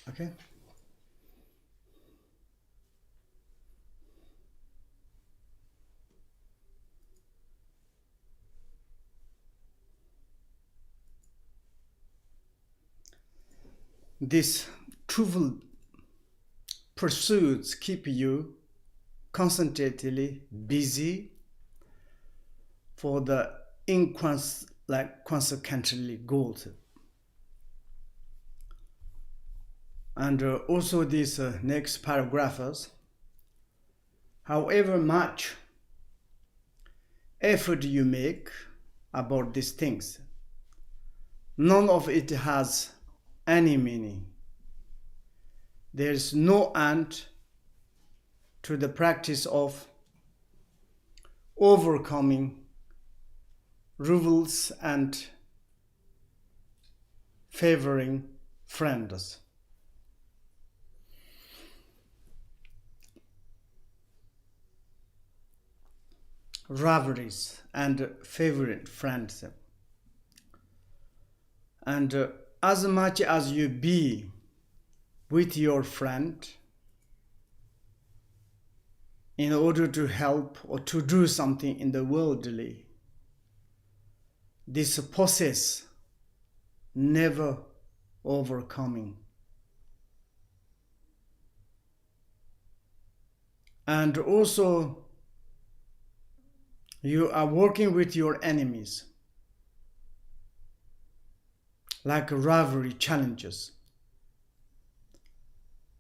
Okay? These truthful pursuits keep you concentratedly busy for the inconsequentially goals. And also these next paragraphs, however much effort you make about these things, none of it has any meaning. There is no end to the practice of overcoming rivals and favoring friends. Rivalries and favorite friends. And as much as you be with your friend in order to help or to do something in the worldly, this process never overcoming. And also you are working with your enemies, like rivalry challenges,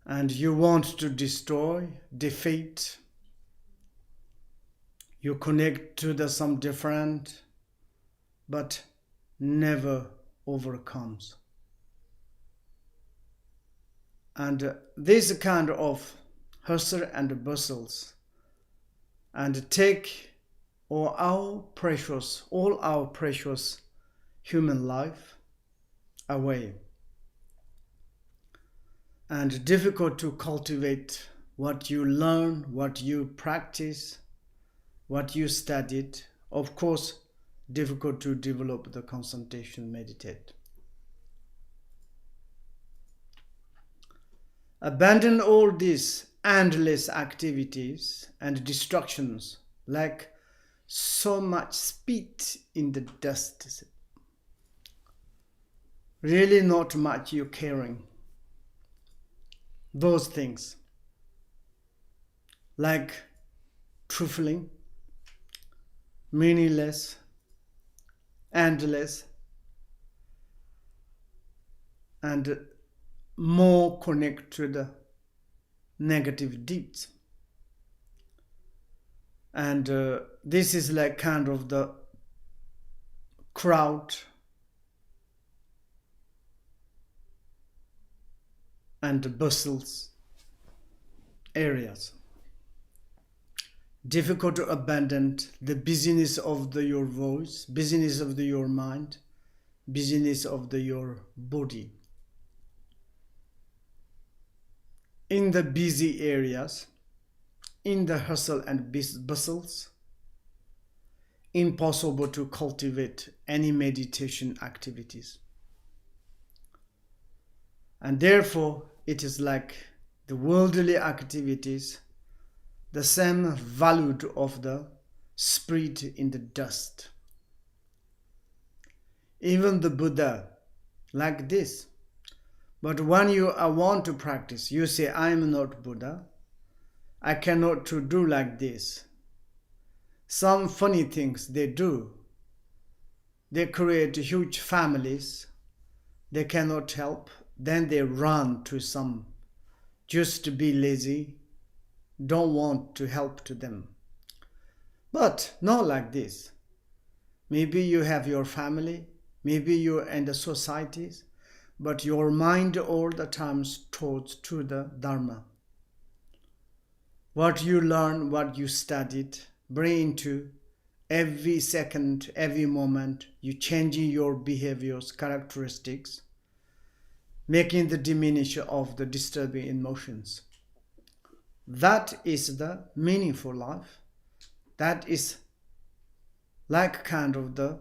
and you want to destroy, defeat, you connect to some different, but never overcomes. And this kind of hustle and bustles and take all our precious human life away, and difficult to cultivate what you learn, what you practice, what you studied. Of course, difficult to develop the concentration, meditate. Abandon all these endless activities and distractions like so much spit in the dust. Really not much you're caring. Those things like trifling, meaningless, endless, and more connect to the negative deeds. And this is like kind of the crowd and bustles areas. Difficult to abandon the busyness of your voice, busyness of your mind, busyness of your body. In the busy areas, in the hustle and bustles, impossible to cultivate any meditation activities. And therefore, it is like the worldly activities, the same value of the spirit in the dust. Even the Buddha, like this. But when you want to practice, you say, I am not Buddha. I cannot do like this. Some funny things they do. They create huge families. They cannot help. Then they run to some, just to be lazy, don't want to help to them. But not like this. Maybe you have your family, maybe you're in the societies, but your mind all the time towards to the Dharma. What you learn, what you studied, bring into every second, every moment, you changing your behaviors, characteristics, making the diminution of the disturbing emotions. That is the meaningful life. That is like kind of the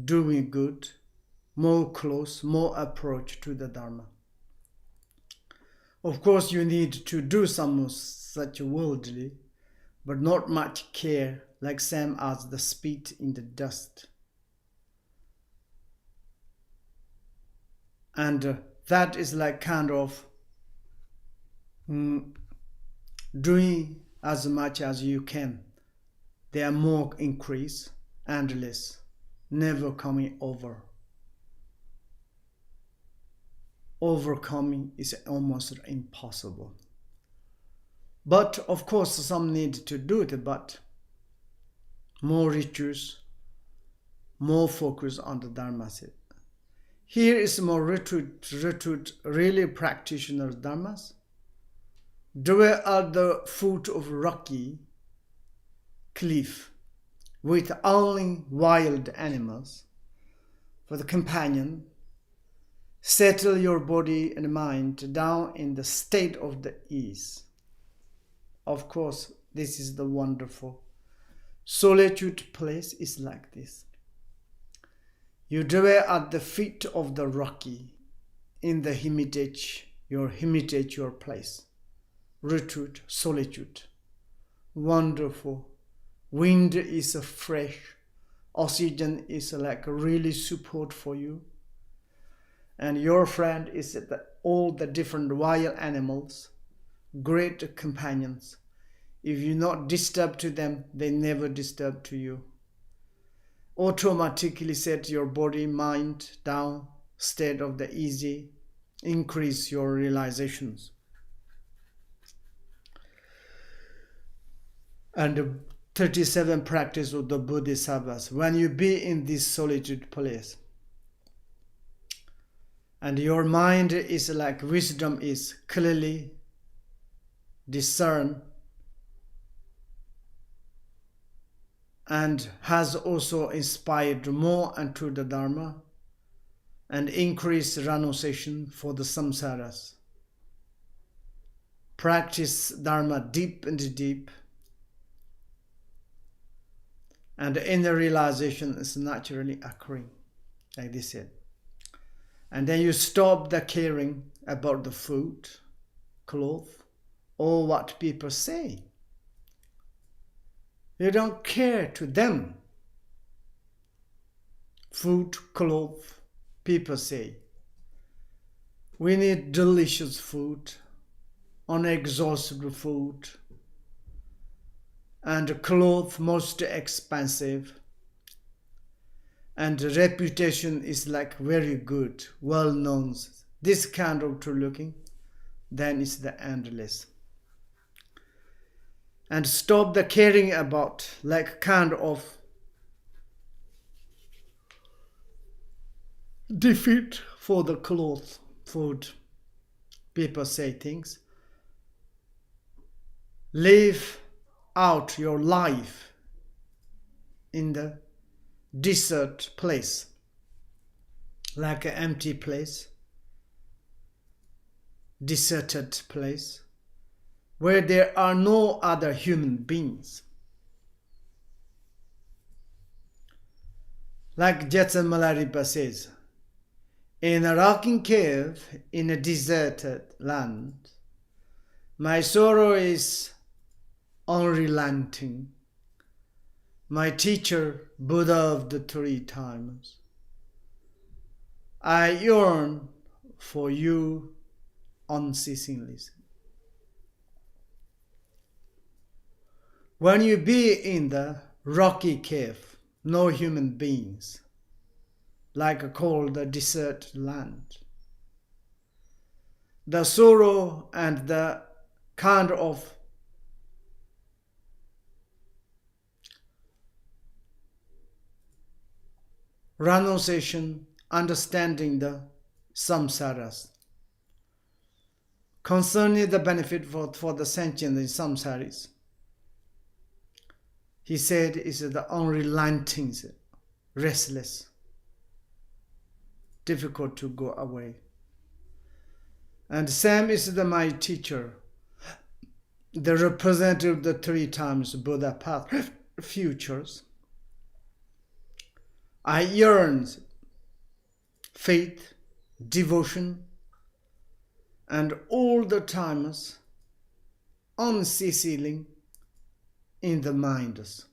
doing good, more close, more approach to the Dharma. Of course, you need to do some such worldly, but not much care, like same as the spit in the dust. And that is like kind of doing as much as you can. There are more increase and less, never coming over. Overcoming is almost impossible. But of course, some need to do it, but more rituals, more focus on the Dharma. Here is more retreat, really practitioner Dharmas. Dwell at the foot of rocky cliff with only wild animals for the companion. Settle your body and mind down in the state of the ease. Of course, this is the wonderful solitude place is like this. You dwell at the feet of the rocky in the hermitage, your place. Retreat, solitude. Wonderful. Wind is fresh. Oxygen is like really support for you. And your friend is all the different wild animals, great companions. If you not disturb to them, they never disturb to you. Automatically set your body, mind down, state of the easy, increase your realizations. And 37 practice of the Bodhisattvas. When you be in this solitude place, and your mind is like wisdom is clearly discern and has also inspired more unto the Dharma and increased renunciation for the samsaras. Practice Dharma deep and deep, and inner realization is naturally occurring, like they said. And then you stop the caring about the food, clothes, or what people say. You don't care to them. Food, clothes, people say. We need delicious food, unexhaustible food, and clothes most expensive. And reputation is like very good, well known. This kind of true looking, then it's the endless. And stop the caring about like kind of defeat for the clothes, food. People say things. Live out your life in the desert place, like an empty place, deserted place, where there are no other human beings. Like Jetson Malaripa says, in a rocking cave in a deserted land, my sorrow is unrelenting. My teacher, Buddha of the 3 times, I yearn for you unceasingly. When you be in the rocky cave, no human beings, like called the desert land, the sorrow and the kind of renunciation, understanding the samsaras, concerning the benefit for the sentient in samsaris. He said is the unrelenting, restless, difficult to go away. And Sam is my teacher, the representative of the 3 times Buddha path futures. I yearn faith, devotion, and all the times unceasing in the minds.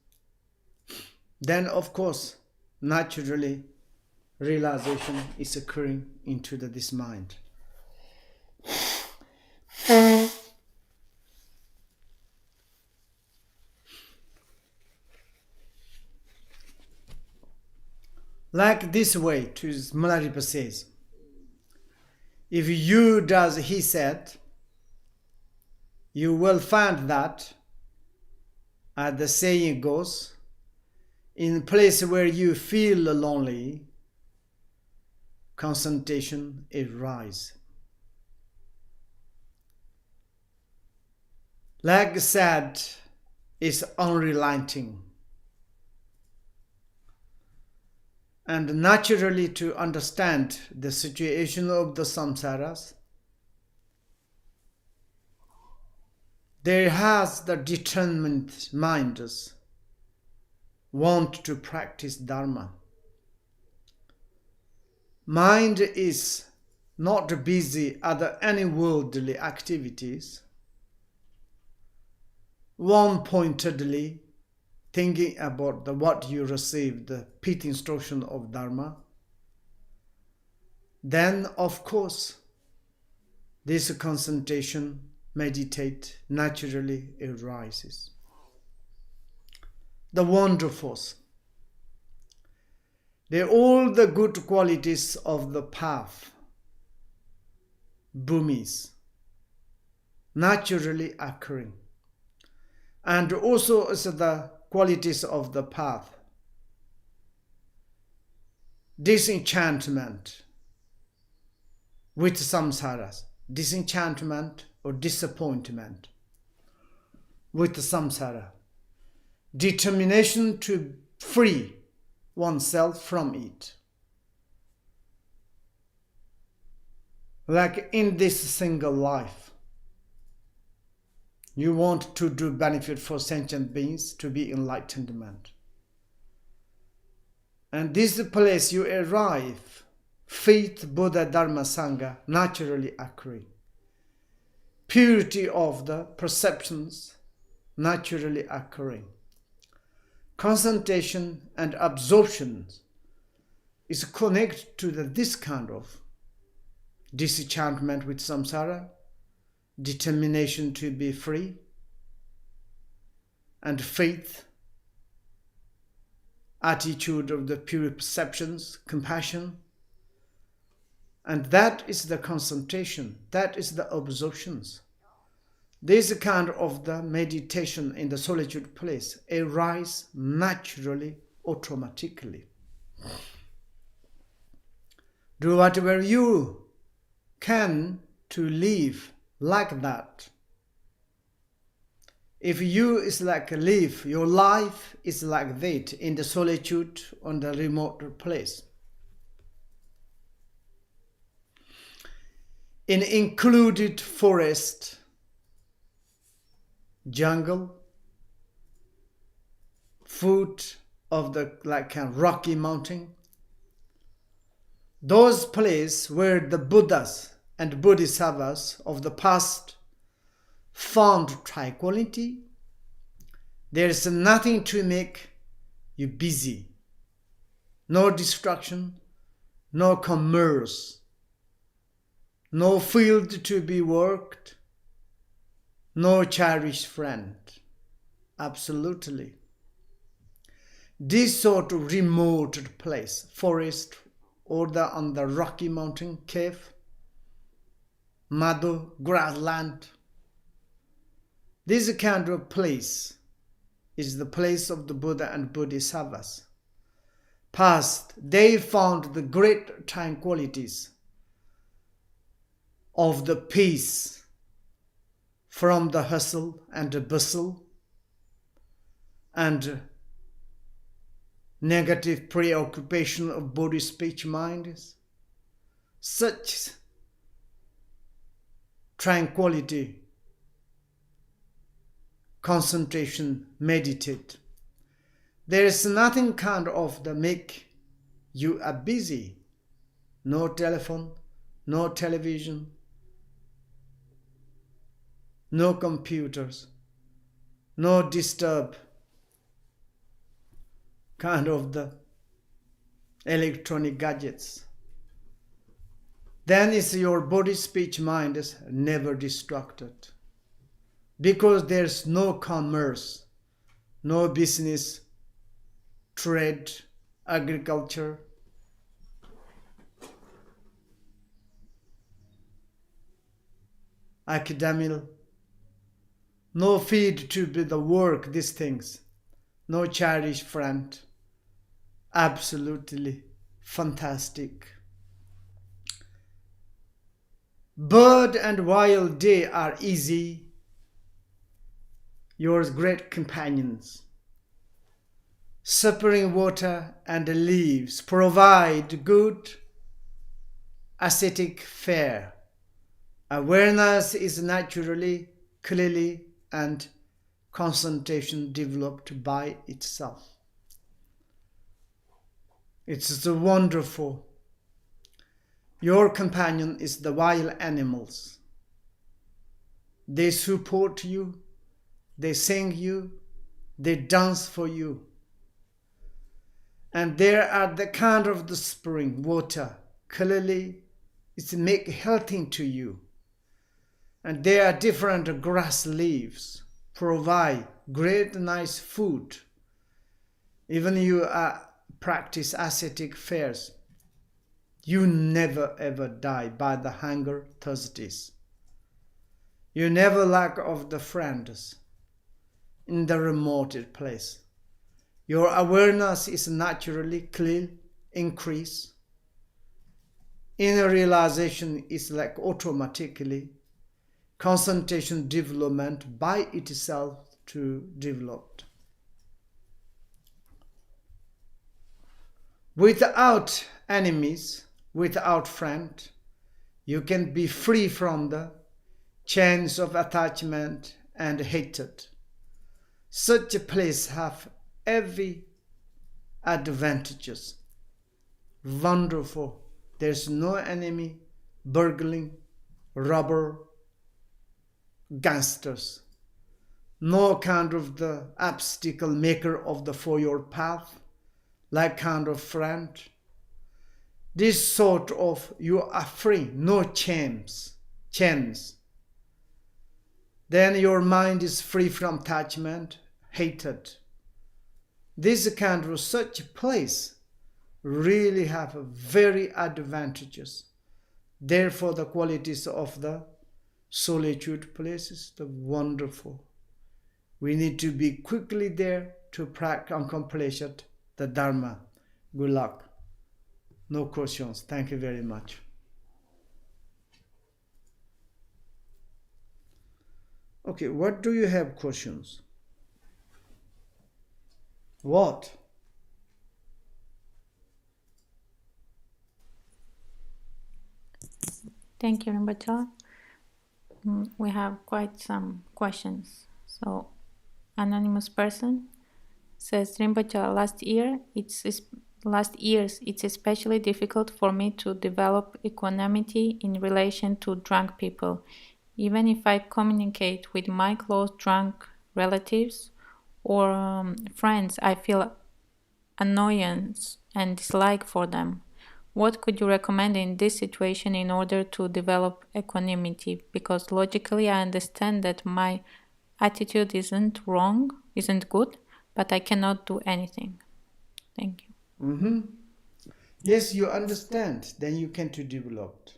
Then, of course, naturally, realization is occurring into this mind. Like this way, to Malaripa says, if you does he said, you will find that, as the saying goes, in place where you feel lonely, concentration arises. Like said, is unrelenting. And naturally, to understand the situation of the samsaras, there has the determined minds want to practice Dharma. Mind is not busy other any worldly activities, one-pointedly thinking about what you received, the pith instruction of Dharma. Then, of course, this concentration, meditate, naturally arises. The wonderfuls. They're all the good qualities of the path, bhumis, naturally occurring. And also is the qualities of the path, disenchantment with samsaras, disenchantment or disappointment with samsara, determination to free oneself from it. Like in this single life, you want to do benefit for sentient beings to be enlightenment. And this place you arrive, faith, Buddha, Dharma, Sangha, naturally occurring. Purity of the perceptions, naturally occurring. Concentration and absorption is connected to this kind of disenchantment with samsara, determination to be free, and faith, attitude of the pure perceptions, compassion. And that is the concentration, that is the absorptions. This kind of the meditation in the solitude place arise naturally, automatically. Do whatever you can to live like that. If you is like a leaf, your life is like that in the solitude on the remote place. In included forest, jungle, foot of the like a rocky mountain, those places where the Buddhas and Bodhisattvas of the past found tranquility, there is nothing to make you busy, no distraction, no commerce, no field to be worked, no cherished friend. Absolutely. This sort of remote place, forest, or on the rocky mountain cave, meadow, grassland, this kind of place is the place of the Buddha and Bodhisattvas. Past, they found the great tranquilities of the peace from the hustle and the bustle and negative preoccupation of body, speech, mind. Such tranquility, concentration, meditate. There is nothing kind of the make you are busy. no telephone, no television, no computers, no disturb kind of the electronic gadgets. Then is your body, speech, mind is never distracted. Because there's no commerce, no business, trade, agriculture. Academic, no feed to be the work, these things. No cherished friend. Absolutely fantastic. Bird and wild day are easy. Your great companions. Suffering water and leaves provide good ascetic fare. Awareness is naturally, clearly, and concentration developed by itself. It's wonderful. Your companion is the wild animals. They support you, they sing you, they dance for you. And there are the kind of the spring water, clearly it's make healthy to you. And there are different grass leaves, provide great nice food. Even you practice ascetic fares, you never ever die by the hunger, thirsties. You never lack of the friends in the remote place. Your awareness is naturally clear, increase. Inner realization is like automatically concentration development by itself to developed. Without enemies, without friend, you can be free from the chains of attachment and hatred. Such a place have every advantages. Wonderful. There's no enemy, burgling, robber, gangsters. No kind of the obstacle maker of the for your path, like kind of friend. This sort of you are free, no chains. Then your mind is free from attachment, hatred. This kind of such place really have very advantages. Therefore the qualities of the solitude places, the wonderful. We need to be quickly there to practice and accomplish it, the Dharma. Good luck. No questions. Thank you very much. Okay, what do you have questions? What? Thank you, Rinpoche. We have quite some questions. So, anonymous person says, Rinpoche, last years it's especially difficult for me to develop equanimity in relation to drunk people. Even if I communicate with my close drunk relatives or friends, I feel annoyance and dislike for them. What could you recommend in this situation in order to develop equanimity? Because logically I understand that my attitude isn't good, but I cannot do anything. Thank you. Yes, you understand, then you can to develop.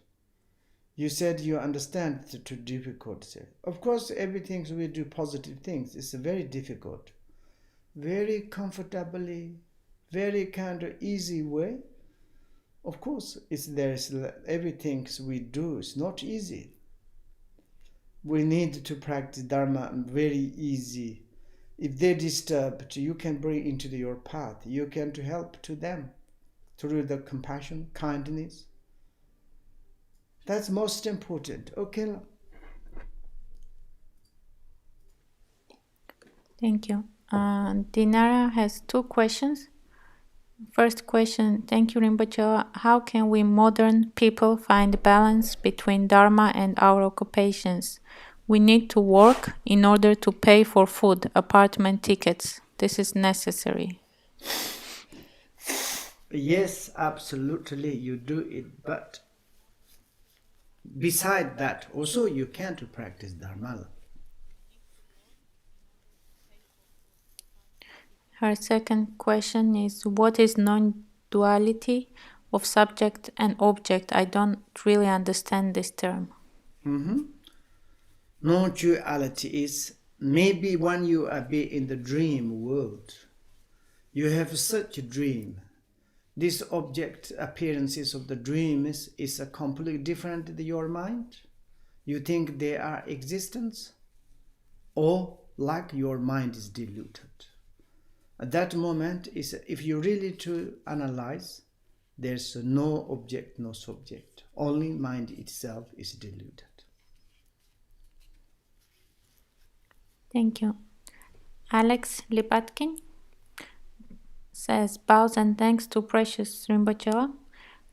You said you understand it's too difficult. Of course, everything we do positive things is very difficult. Very comfortably, very kind of easy way. Of course, there's everything we do is not easy. We need to practice Dharma very easy. If they disturbed, you can bring into your path. You can to help to them through the compassion, kindness. That's most important. Okay. Thank you. Dinara has two questions. First question, thank you Rinpoche. How can we modern people find balance between Dharma and our occupations? We need to work in order to pay for food, apartment tickets. This is necessary. Yes, absolutely, you do it, but beside that, also you can't practice Dharma. Her second question is, what is non-duality of subject and object? I don't really understand this term. Non-duality is maybe when you are in the dream world, you have such a dream. This object appearances of the dream is a completely different than your mind. You think they are existence, or like your mind is diluted. At that moment, is if you really to analyze, there's no object, no subject. Only mind itself is diluted. Thank you. Alex Lipatkin says, bows and thanks to Precious Rinpoche.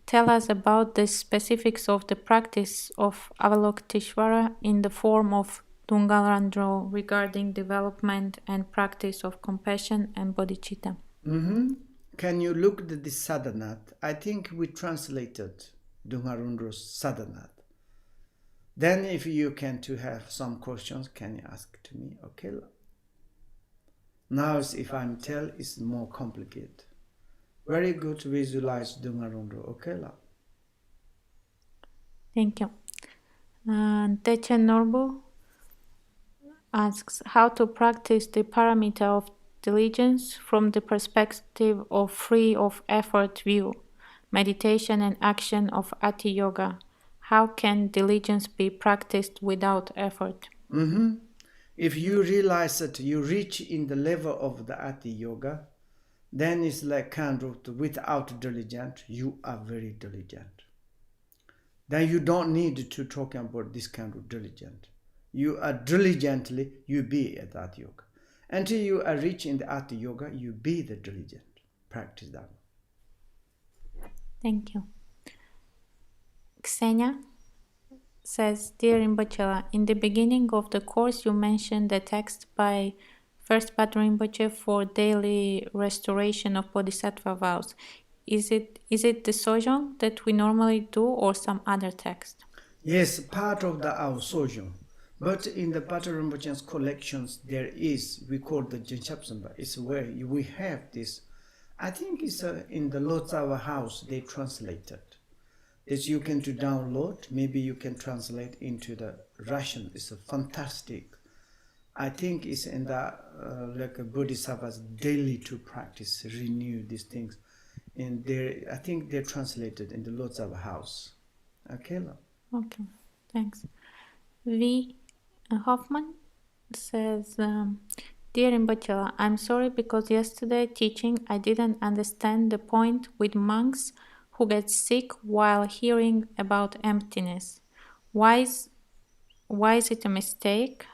Tell us about the specifics of the practice of Avalokiteshvara in the form of Dungarandro regarding development and practice of compassion and bodhicitta. Can you look at the sadhanath? I think we translated Dungarundro's sadhanath. Then if you can to have some questions, can you ask to me? Okay. Now if I'm tell, it's more complicated. Very good to visualize Dungarundro. Okay. Thank you. Teche Norbu asks how to practice the paramita of diligence from the perspective of free of effort view, meditation and action of Ati Yoga. How can diligence be practiced without effort? If you realize that you reach in the level of the Ati Yoga, then it's like kind of without diligence, you are very diligent. Then you don't need to talk about this kind of diligent. You are diligently, you be at Ati Yoga. Until you are rich in the Ati Yoga, you be the diligent. Practice that. Thank you. Ksenia says, Dear Rinpoche, in the beginning of the course you mentioned the text by First Patrul Rinpoche for daily restoration of Bodhisattva vows. Is it the Sojong that we normally do or some other text? Yes, part of our Sojong. But in the Patrul Rinpoche's collections, there is, we call the Jinchapsamba. It's where we have this. I think it's in the Lotsawa house, they translated. This you can to download. Maybe you can translate into the Russian. It's a fantastic. I think it's in the like a Bodhisattva's daily to practice, renew these things. And I think they're translated in the Lotsawa house. Okay. Okay, thanks. V. Hoffman says, Dear Rinpoche, I'm sorry because yesterday teaching I didn't understand the point with monks who get sick while hearing about emptiness. Why is it a mistake?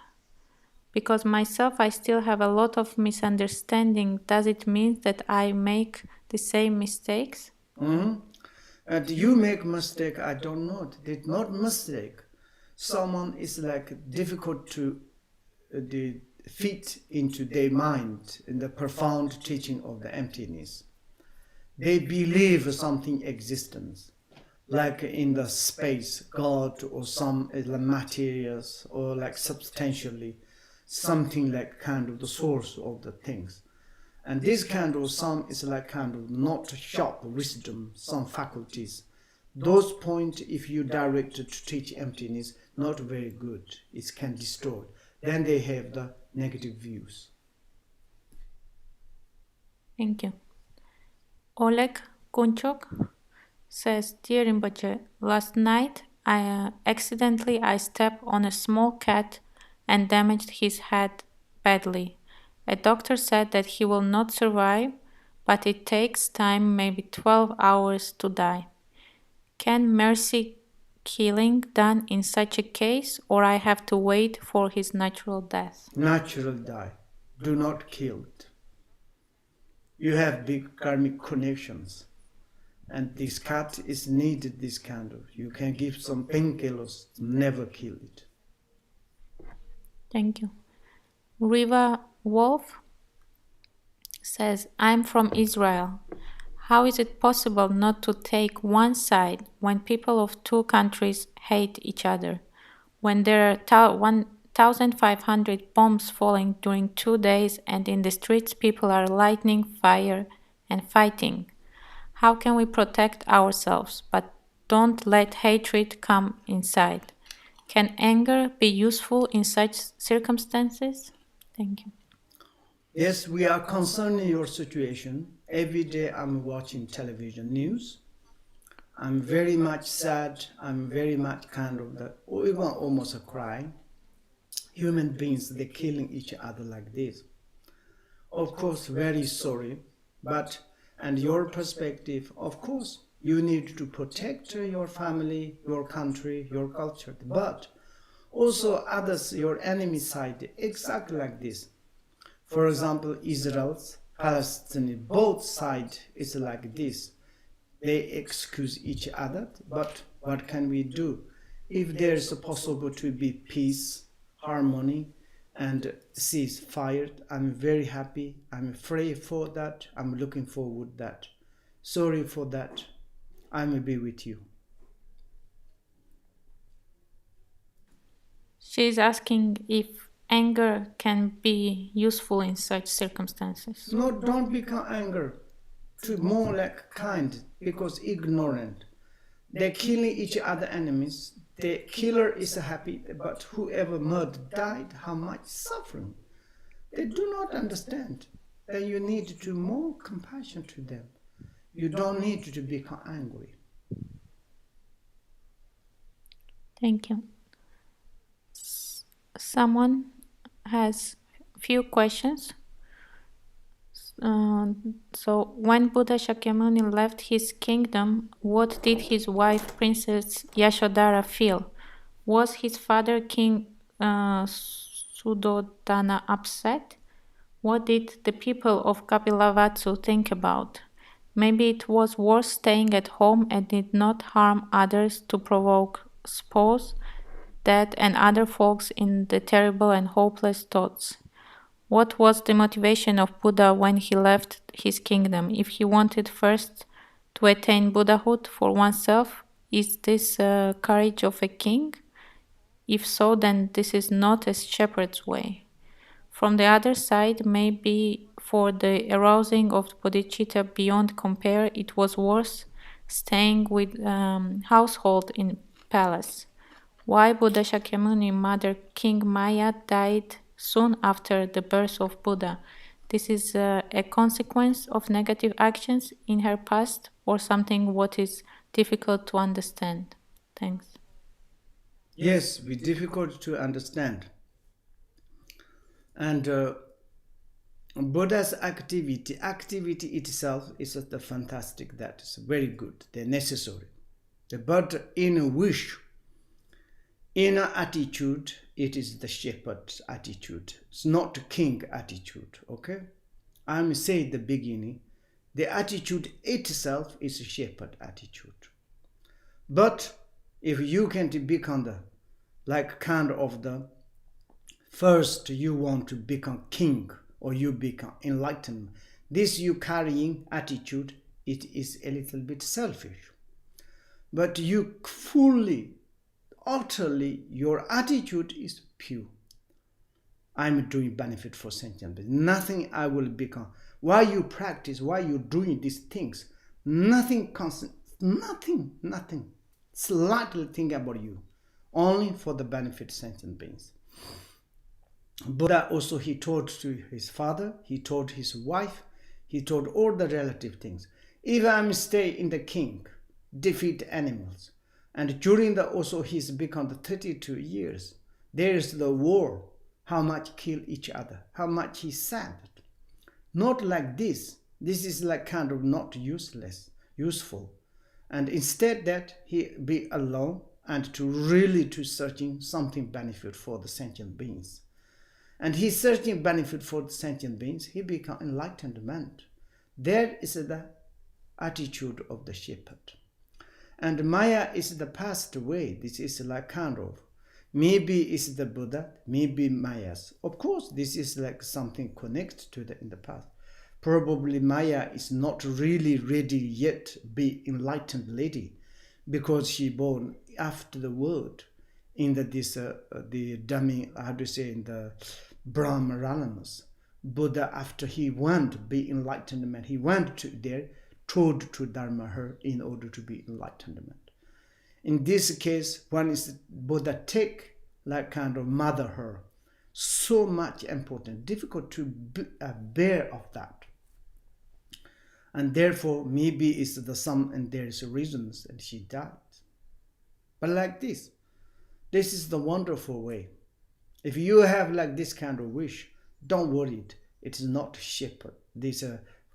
Because myself I still have a lot of misunderstanding. Does it mean that I make the same mistakes? And you make mistake, I don't know. It's not mistake. Someone is like difficult to fit into their mind in the profound teaching of the emptiness. They believe something existence, like in the space, God or some materials or like substantially something like kind of the source of the things. And this kind of some is like kind of not sharp wisdom, some faculties. Those points, if you direct to teach emptiness, not very good. It can distort. Then they have the negative views. Thank you. Oleg Kunchok says, Dear Rinpoche, last night I accidentally stepped on a small cat and damaged his head badly. A doctor said that he will not survive, but it takes time, maybe 12 hours to die. Can mercy killing done in such a case, or I have to wait for his natural death? Natural die. Do not kill it. you have big karmic connections. And this cat is needed this kind of. You can give some painkillers, never kill it. Thank you. Riva Wolf says, I'm from Israel. How is it possible not to take one side when people of two countries hate each other? When there are 1,500 bombs falling during 2 days and in the streets people are lighting fire and fighting? How can we protect ourselves but don't let hatred come inside? Can anger be useful in such circumstances? Thank you. Yes, we are concerned in your situation. Every day I'm watching television news. I'm very much sad. I'm very much kind of even almost a cry. Human beings, they're killing each other like this. Of course, very sorry, but and your perspective, of course, you need to protect your family, your country, your culture, but also others, your enemy side, exactly like this. For example, Israel's, Palestine, both sides is like this. They excuse each other, but what can we do? If there is a possible to be peace, harmony, and ceasefire, I'm very happy. I'm afraid for that. I'm looking forward that. Sorry for that. I will be with you. She's asking if anger can be useful in such circumstances. No, don't become angry. To more like kind, because ignorant. They're killing each other enemies. The killer is happy, but whoever murdered died, how much suffering. They do not understand. Then you need to more compassion to them. You don't need to become angry. Thank you. Someone has few questions. So when Buddha Shakyamuni left his kingdom, what did his wife Princess Yashodhara feel? Was his father King Suddhodana upset? What did the people of Kapilavatthu think about? Maybe it was worth staying at home and did not harm others to provoke spouse, death, and other folks in the terrible and hopeless thoughts. What was the motivation of Buddha when he left his kingdom? If he wanted first to attain Buddhahood for oneself, is this courage of a king? If so, then this is not a shepherd's way. From the other side, maybe for the arousing of bodhicitta beyond compare, it was worth staying with household in palace. Why Buddha Shakyamuni mother King Maya died soon after the birth of Buddha? This is a consequence of negative actions in her past or something what is difficult to understand? Thanks. Yes, be difficult to understand. And Buddha's activity itself is the fantastic, that is very good, they're necessary. But in wish, inner attitude, it is the shepherd's attitude. It's not the king attitude, okay? I'm saying at the beginning, the attitude itself is a shepherd attitude. But if you can become the, like kind of the, first you want to become king or you become enlightened, this you carrying attitude, it is a little bit selfish. But you fully, utterly, your attitude is pure. I'm doing benefit for sentient beings. Nothing I will become. Why you practice, why you doing these things, nothing constant, nothing. Slightly think about you. Only for the benefit sentient beings. Buddha also, he taught to his father, he taught his wife, he taught all the relative things. If I stay in the king, defeat animals. And during the also he's become the 32 years. There is the war. How much kill each other. How much he saved. Not like this. This is like kind of not useless, useful. And instead that he be alone and to really to searching something benefit for the sentient beings. And he's searching benefit for the sentient beings. He become enlightened man. There is the attitude of the shepherd. And Maya is the passed away. This is like kind of. Maybe it's the Buddha, maybe Maya's. Of course, this is like something connected to in the past. Probably Maya is not really ready yet be enlightened lady, because she born after the world in the dummy, how to say, in the Brahmaranas. Buddha, after he went be enlightenment, he went to there, told to Dharma her in order to be enlightenment. In this case, one is Buddha take like kind of mother her. So much important, difficult to bear of that. And therefore, maybe it's the sum and there is reasons that she died. But like this is the wonderful way. If you have like this kind of wish, don't worry, it is not shepherd. This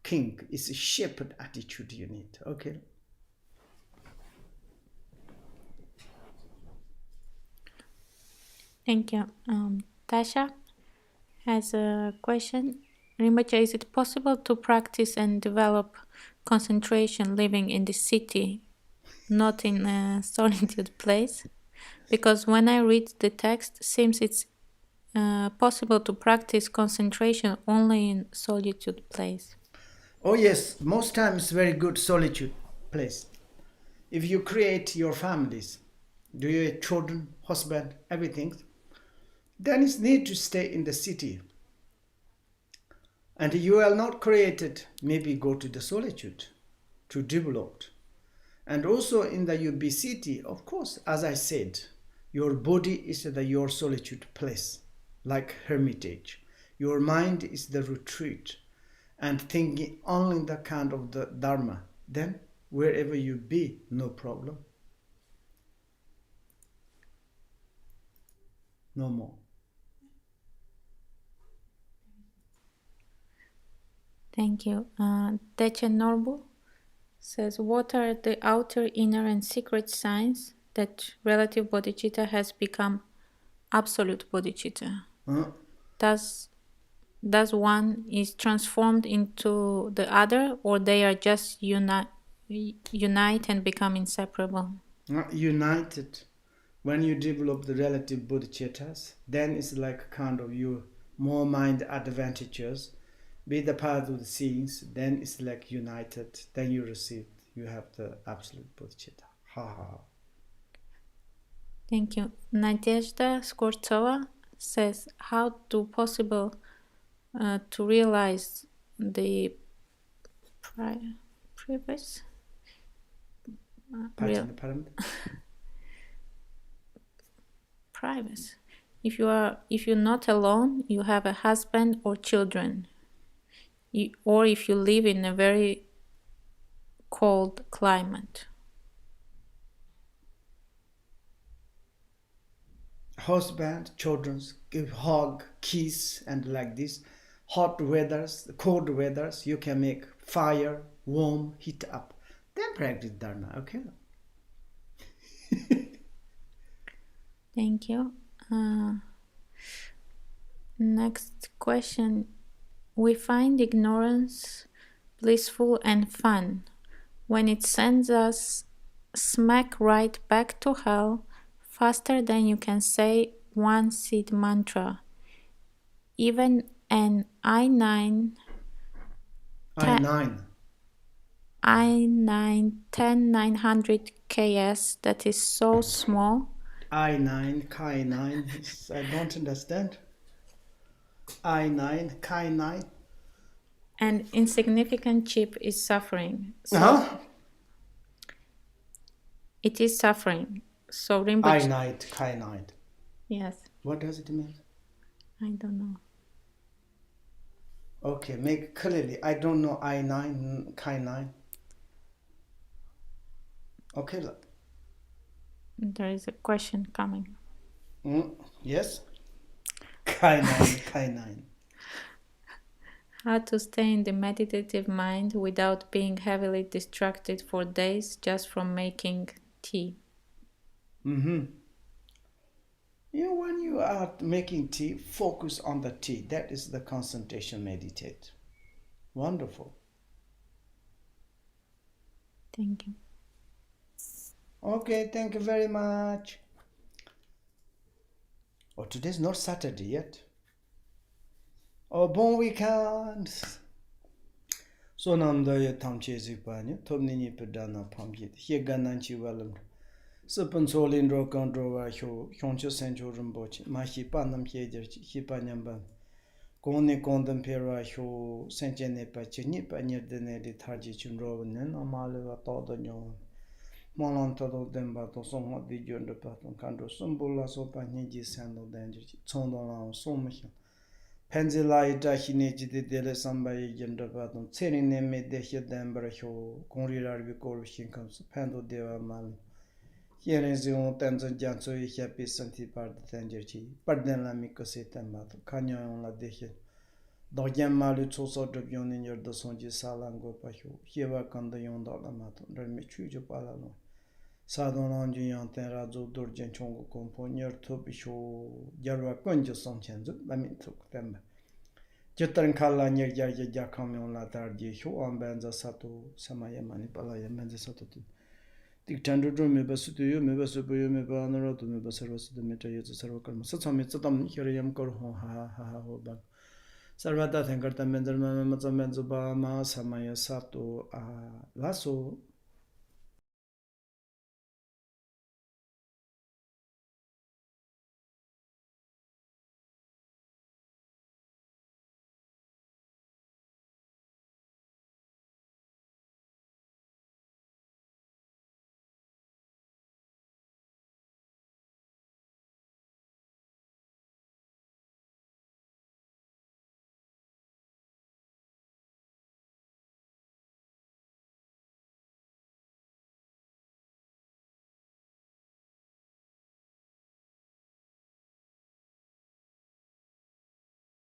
king, it's a shepherd attitude you need, okay? Thank you. Tasha has a question. Rinpoche, is it possible to practice and develop concentration living in the city, not in a solitude place? Because when I read the text, it seems it's possible to practice concentration only in solitude place. Oh yes, most times very good solitude place. If you create your families, do you have children, husband, everything, then it's need to stay in the city. And you are not created, maybe go to the solitude to develop. And also in the UB city, of course, as I said, your body is your solitude place, like hermitage. Your mind is the retreat, and thinking only the kind of the Dharma. Then wherever you be, no problem. No more. Thank you. Dechen Norbu says, what are the outer, inner, and secret signs that relative bodhicitta has become absolute bodhicitta? Does one is transformed into the other, or they are just unite and become inseparable? United. When you develop the relative bodhicittas, then it's like kind of you more mind advantages, be the part of the scenes, then it's like united, then you receive, you have the absolute bodhicitta. Ha ha. Thank you. Nadezhda Skortsova says, how do possible to realize the previous privacy. If you're not alone, you have a husband or children, or if you live in a very cold climate. Husband, children, give hug, kiss, and like this. Hot weathers, cold weathers, you can make fire, warm, heat up. Then practice Dharma, okay? Thank you. Next question. We find ignorance blissful and fun when it sends us smack right back to hell faster than you can say one seed mantra. Even an I9 10900 KS that is so small. I9, K9, I don't understand. I9, K9. And insignificant chip is suffering. So it is suffering. So Rinpoche... I9, K9. Yes. What does it mean? I don't know. Okay, make clearly. I don't know I9, K9. Okay, look. There is a question coming. Yes? K9, K9. How to stay in the meditative mind without being heavily distracted for days just from making tea? When you are making tea, focus on the tea. That is the concentration meditate. Wonderful. Thank you. Okay, thank you very much. Oh, today's not Saturday yet. Oh, bon weekend. So namda ya tamche zikpanya, topni ni pedana pamjit, he gananchi walam. Sipan solin ro kandro wa hyoncho sencho rinpoche, ma hi panam hyejerchi, hi panyamban. Kone kondam perwa hyo senche nepa chini pa nirdene li tarji chunro wanen, amale wa toda nyon. Malan todo demba to songo di gyonda paton kandro sumbula so pa nyeji sendo denjerchi, tsondo lao soma hyo. Penzilai dahine jide dele sambaye gyonda paton, tsering neme dehye dembara hyo, kongri rarbi koru shinkamsu, pendo dewa mali. Hieren zion tenzon janso yi hyapi santi parda tenjerchi, parden la mikose tembato, kanyon la dehye. Dzogchen malu tsoso drabyon ni nyordo sonji salango pa hyo, hyewa kanda yon da la mato, rarmi chujo pala lo. Sadon anju yang ten razo dorjen chongo kompo, nyor topi hyo, gyarwa konjo songchen zu, lamin tuk temba. Jitaran kala nyer gyarja gyakamyon la tarji hyo, ambenza sato samaya mani pala ya menza sato tu. Tik chandru meba sutuyo, meba supuyo, meba anaratu, meba sarvasudu meta yuzu sarvakarma. Satsami tsatam hirayam korho ha ha ha ho bag. Sarvata thankarta menzar mama matsa menzu ba ma samaya sato laso